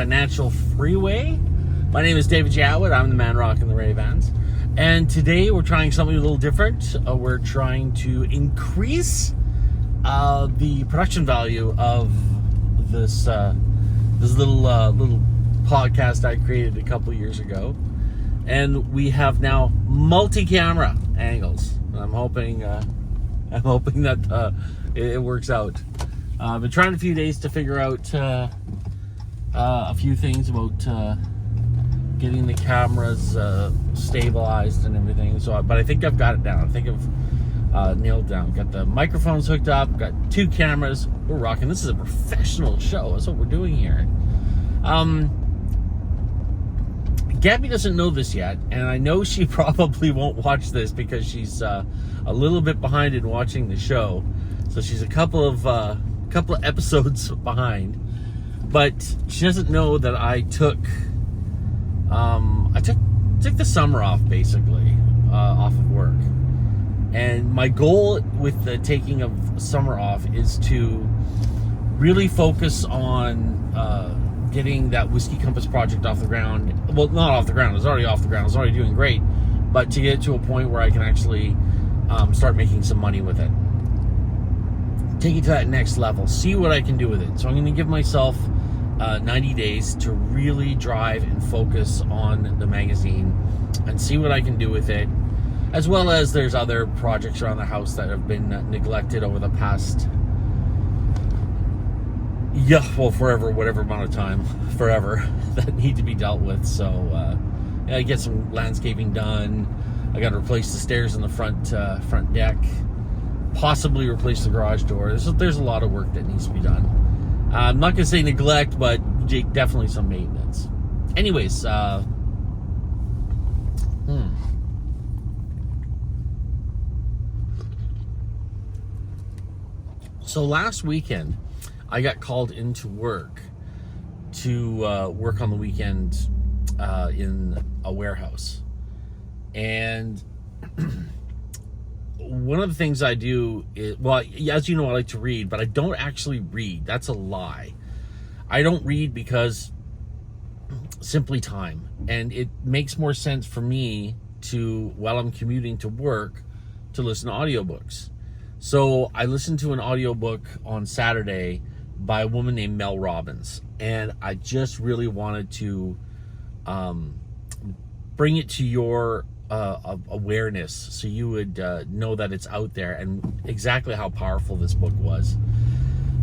financial freeway. My name is David Jatwood. I'm the man rocking the Ray-Bans. And today we're trying something a little different. We're trying to increase the production value of this little podcast I created a couple years ago. And we have now multi-camera angles. I'm hoping that it works out. I've been trying a few days to figure out a few things about getting the cameras stabilized and everything. But I think I've got it down. I think I've nailed down. Got the microphones hooked up. Got 2 cameras. We're rocking. This is a professional show. That's what we're doing here. Gabby doesn't know this yet, and I know she probably won't watch this because she's a little bit behind in watching the show. So she's a couple of episodes behind. But she doesn't know that I took the summer off, basically, off of work. And my goal with the taking of summer off is to really focus on getting that Whiskey Compass project off the ground. Well, not off the ground. It was already off the ground. It was already doing great. But to get to a point where I can actually start making some money with it. Take it to that next level. See what I can do with it. So I'm going to give myself 90 days to really drive and focus on the magazine and see what I can do with it. As well as there's other projects around the house that have been neglected over the past... forever, whatever amount of time, forever, that need to be dealt with. So, I get some landscaping done. I got to replace the stairs in the front deck, possibly replace the garage door. There's a lot of work that needs to be done. I'm not going to say neglect, but definitely some maintenance. Anyways, So last weekend, I got called into work to work on the weekend in a warehouse. And one of the things I do is, well, as you know, I like to read, but I don't actually read. That's a lie. I don't read because simply time. And it makes more sense for me to, while I'm commuting to work, to listen to audiobooks. So I listened to an audiobook on Saturday by a woman named Mel Robbins, and I just really wanted to bring it to your awareness so you would know that it's out there and exactly how powerful this book was.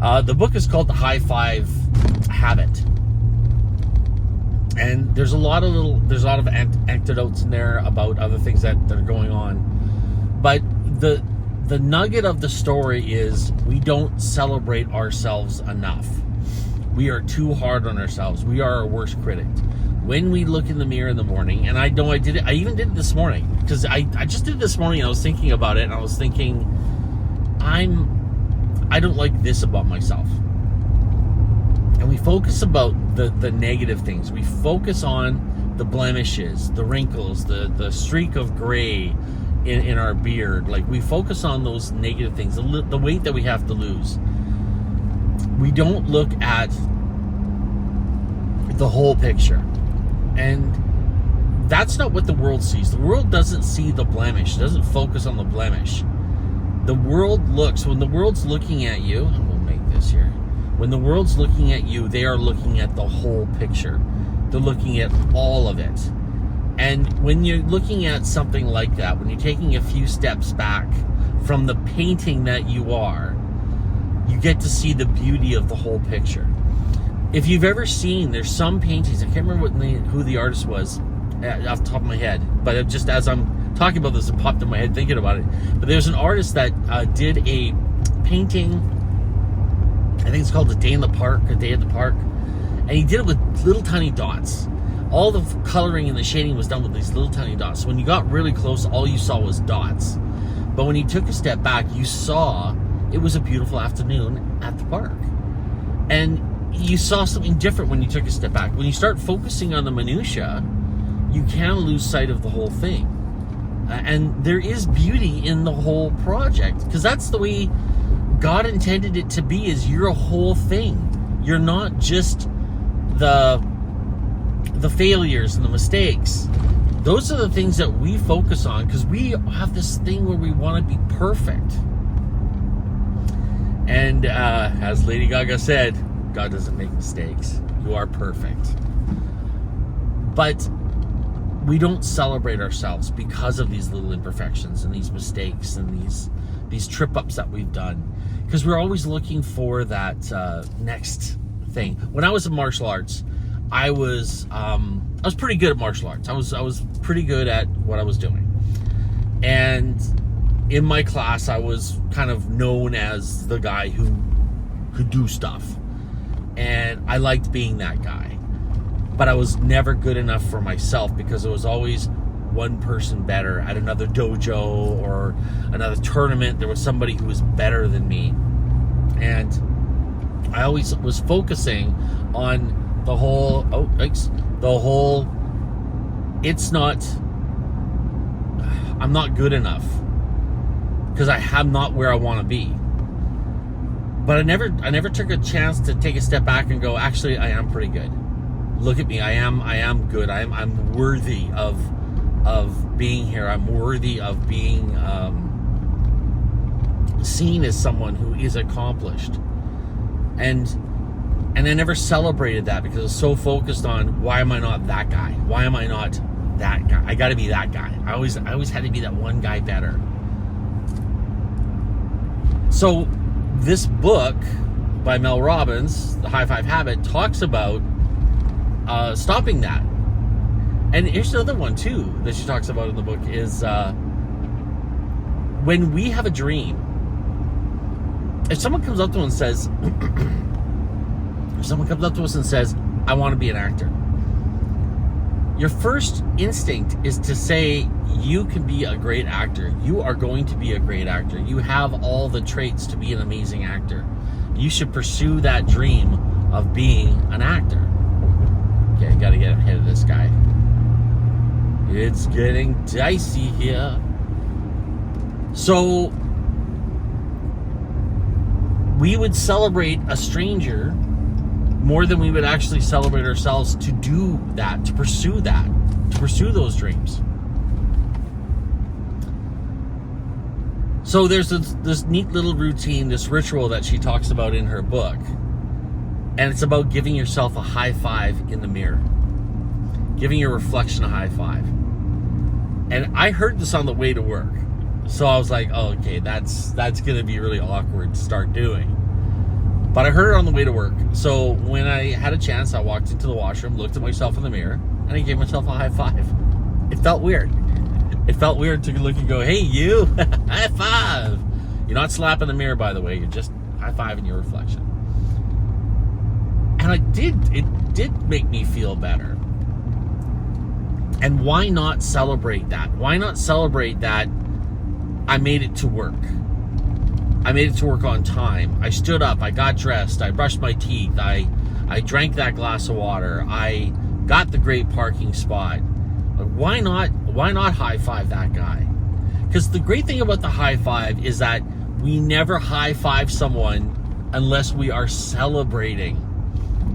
The book is called The High Five Habit, and there's a lot of anecdotes in there about other things that are going on, but the nugget of the story is we don't celebrate ourselves enough. We are too hard on ourselves. We are our worst critic. When we look in the mirror in the morning, and I know I did it, I even did it this morning, because I just did it this morning and I was thinking about it, and I was thinking, I don't like this about myself. And we focus about the negative things. We focus on the blemishes, the wrinkles, the streak of gray in our beard. Like, we focus on those negative things, the weight that we have to lose. We don't look at the whole picture. And that's not what the world sees. The world doesn't see the blemish. It doesn't focus on the blemish. The world looks, when the world's looking at you, and we'll make this here. When the world's looking at you, they are looking at the whole picture. They're looking at all of it. And when you're looking at something like that, when you're taking a few steps back from the painting that you are, you get to see the beauty of the whole picture. If you've ever seen, there's some paintings, I can't remember who the artist was off the top of my head, but just as I'm talking about this, it popped in my head thinking about it. But there's an artist that did a painting, I think it's called A Day at the Park, and he did it with little tiny dots. All the coloring and the shading was done with these little tiny dots. So when you got really close, all you saw was dots. But when you took a step back, you saw it was a beautiful afternoon at the park. And you saw something different when you took a step back. When you start focusing on the minutia, you can lose sight of the whole thing. And there is beauty in the whole project, because that's the way God intended it to be, is you're a whole thing. You're not just the the failures and the mistakes. Those are the things that we focus on because we have this thing where we want to be perfect. And as Lady Gaga said, God doesn't make mistakes. You are perfect. But we don't celebrate ourselves because of these little imperfections and these mistakes and these trip-ups that we've done. Because we're always looking for that next thing. When I was in martial arts, I was pretty good at martial arts. I was pretty good at what I was doing. And in my class, I was kind of known as the guy who could do stuff. And I liked being that guy. But I was never good enough for myself because there was always one person better at another dojo or another tournament. There was somebody who was better than me. And I always was focusing on the whole, I'm not good enough because I'm not where I want to be. But I never took a chance to take a step back and go, actually, I am pretty good. Look at me, I am good. I'm worthy of being here. I'm worthy of being seen as someone who is accomplished. And I never celebrated that because I was so focused on, why am I not that guy? Why am I not that guy? I got to be that guy. I always had to be that one guy better. So this book by Mel Robbins, The High Five Habit, talks about stopping that. And here's another one too that she talks about in the book is when we have a dream, if someone comes up to us and says, I want to be an actor, your first instinct is to say, you can be a great actor. You are going to be a great actor. You have all the traits to be an amazing actor. You should pursue that dream of being an actor. Okay, I gotta get ahead of this guy. It's getting dicey here. So we would celebrate a stranger more than we would actually celebrate ourselves to do that, to pursue those dreams. So there's this neat little routine, this ritual that she talks about in her book. And it's about giving yourself a high five in the mirror. Giving your reflection a high five. And I heard this on the way to work. So I was like, oh, okay, that's going to be really awkward to start doing. But I heard it on the way to work. So when I had a chance, I walked into the washroom, looked at myself in the mirror, and I gave myself a high five. It felt weird. It felt weird to look and go, hey, you, high five. You're not slapping the mirror, by the way. You're just high-fiving your reflection. And it did make me feel better. And why not celebrate that? Why not celebrate that I made it to work? I made it to work on time. I stood up, I got dressed, I brushed my teeth, I drank that glass of water, I got the great parking spot. Why not high five that guy? Because the great thing about the high five is that we never high five someone unless we are celebrating.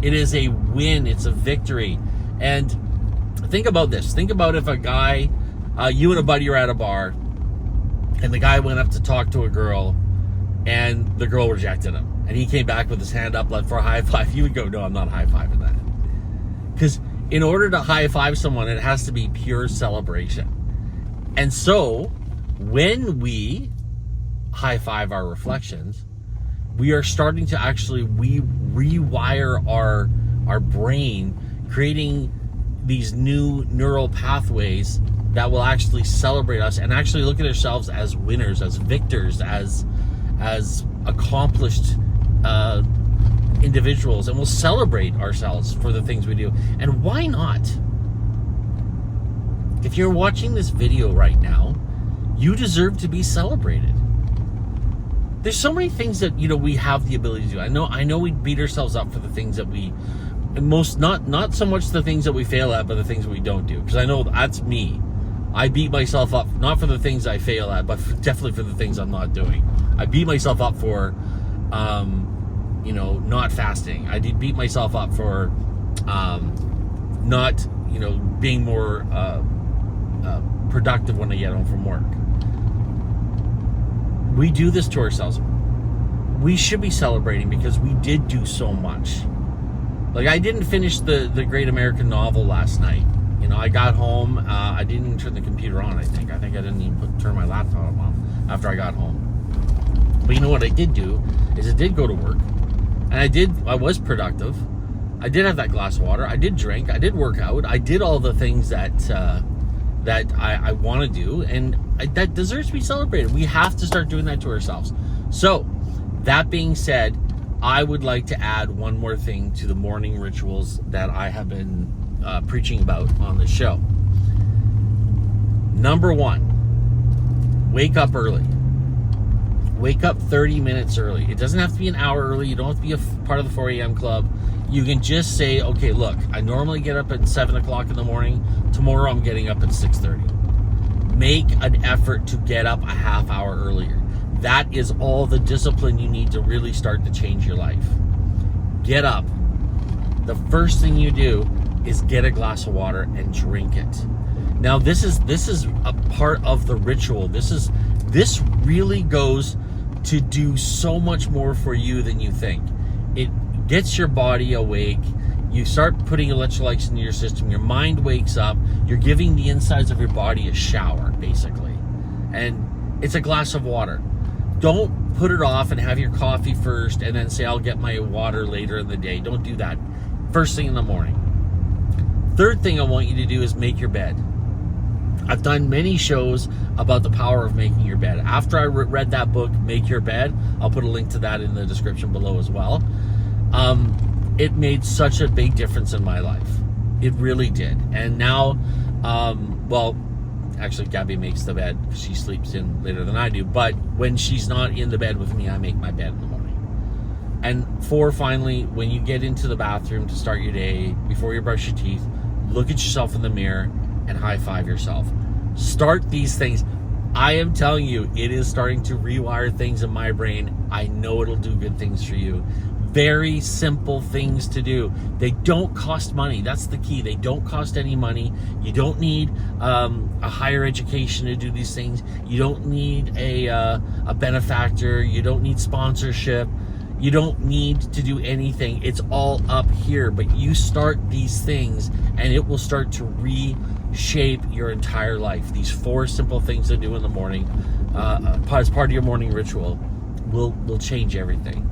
It is a win, it's a victory. And think about this. Think about if a guy, you and a buddy are at a bar, and the guy went up to talk to a girl, and the girl rejected him. And he came back with his hand up like for a high five. You would go, no, I'm not high-fiving that. Because in order to high-five someone, it has to be pure celebration. And so, when we high-five our reflections, we are starting to actually rewire our brain, creating these new neural pathways that will actually celebrate us and actually look at ourselves as winners, as victors, as accomplished individuals, and we'll celebrate ourselves for the things we do. And why not? If you're watching this video right now, you deserve to be celebrated. There's so many things that we have the ability to do. I know we beat ourselves up for the things that we not so much the things that we fail at, but the things that we don't do. Because I know that's me. I beat myself up not for the things I fail at, but definitely for the things I'm not doing. I beat myself up for, not fasting. I did beat myself up for not being more productive when I get home from work. We do this to ourselves. We should be celebrating because we did do so much. Like, I didn't finish the Great American Novel last night. I got home. I didn't even turn the computer on, I think. I didn't even turn my laptop on after I got home. But you know what I did do is I did go to work. And I was productive. I did have that glass of water. I did drink. I did work out. I did all the things that I want to do. And that deserves to be celebrated. We have to start doing that to ourselves. So, that being said, I would like to add one more thing to the morning rituals that I have been preaching about on the show. Number 1, wake up early. Wake up 30 minutes early. It doesn't have to be an hour early. You don't have to be a part of the 4 a.m. club. You can just say, okay, look, I normally get up at 7 o'clock in the morning. Tomorrow I'm getting up at 6:30. Make an effort to get up a half hour earlier. That is all the discipline you need to really start to change your life. Get up. The first thing you do is get a glass of water and drink it. Now, this is a part of the ritual. This really goes to do so much more for you than you think. It gets your body awake. You start putting electrolytes into your system. Your mind wakes up. You're giving the insides of your body a shower, basically. And it's a glass of water. Don't put it off and have your coffee first and then say, I'll get my water later in the day. Don't do that. First thing in the morning. Third thing I want you to do is make your bed. I've done many shows about the power of making your bed. After I read that book, Make Your Bed, I'll put a link to that in the description below as well. It made such a big difference in my life. It really did. And now, actually Gabby makes the bed. She sleeps in later than I do. But when she's not in the bed with me, I make my bed in the morning. And 4, finally, when you get into the bathroom to start your day, before you brush your teeth, look at yourself in the mirror and high five yourself. Start these things. I am telling you, it is starting to rewire things in my brain. I know it'll do good things for you. Very simple things to do. They don't cost money. That's the key. They don't cost any money. You don't need a higher education to do these things. You don't need a benefactor. You don't need sponsorship. You don't need to do anything. It's all up here. But you start these things and it will start to reshape your entire life. These 4 simple things to do in the morning as part of your morning ritual will change everything.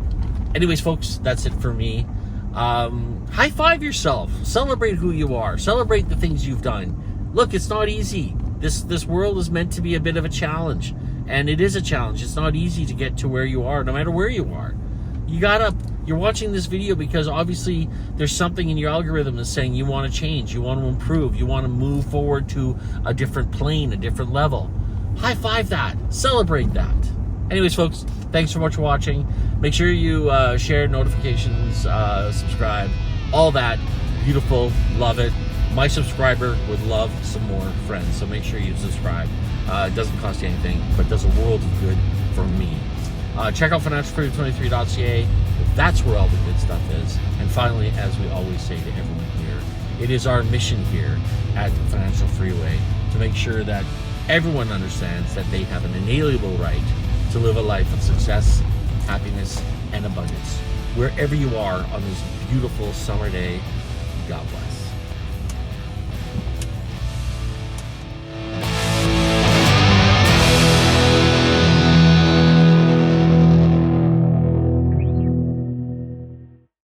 Anyways, folks, that's it for me. High five yourself. Celebrate who you are. Celebrate the things you've done. Look, it's not easy. This world is meant to be a bit of a challenge. And it is a challenge. It's not easy to get to where you are, no matter where you are. You're watching this video because obviously there's something in your algorithm that's saying you want to change, you want to improve, you want to move forward to a different plane, a different level. High five that. Celebrate that. Anyways, folks, thanks so much for watching. Make sure you share notifications, subscribe, all that. Beautiful. Love it. My subscriber would love some more friends, so make sure you subscribe. It doesn't cost you anything, but does a world of good for me. Check out financialfreedom23.ca. That's where all the good stuff is. And finally, as we always say to everyone here, it is our mission here at Financial Freeway to make sure that everyone understands that they have an inalienable right to live a life of success, happiness, and abundance. Wherever you are on this beautiful summer day, God bless.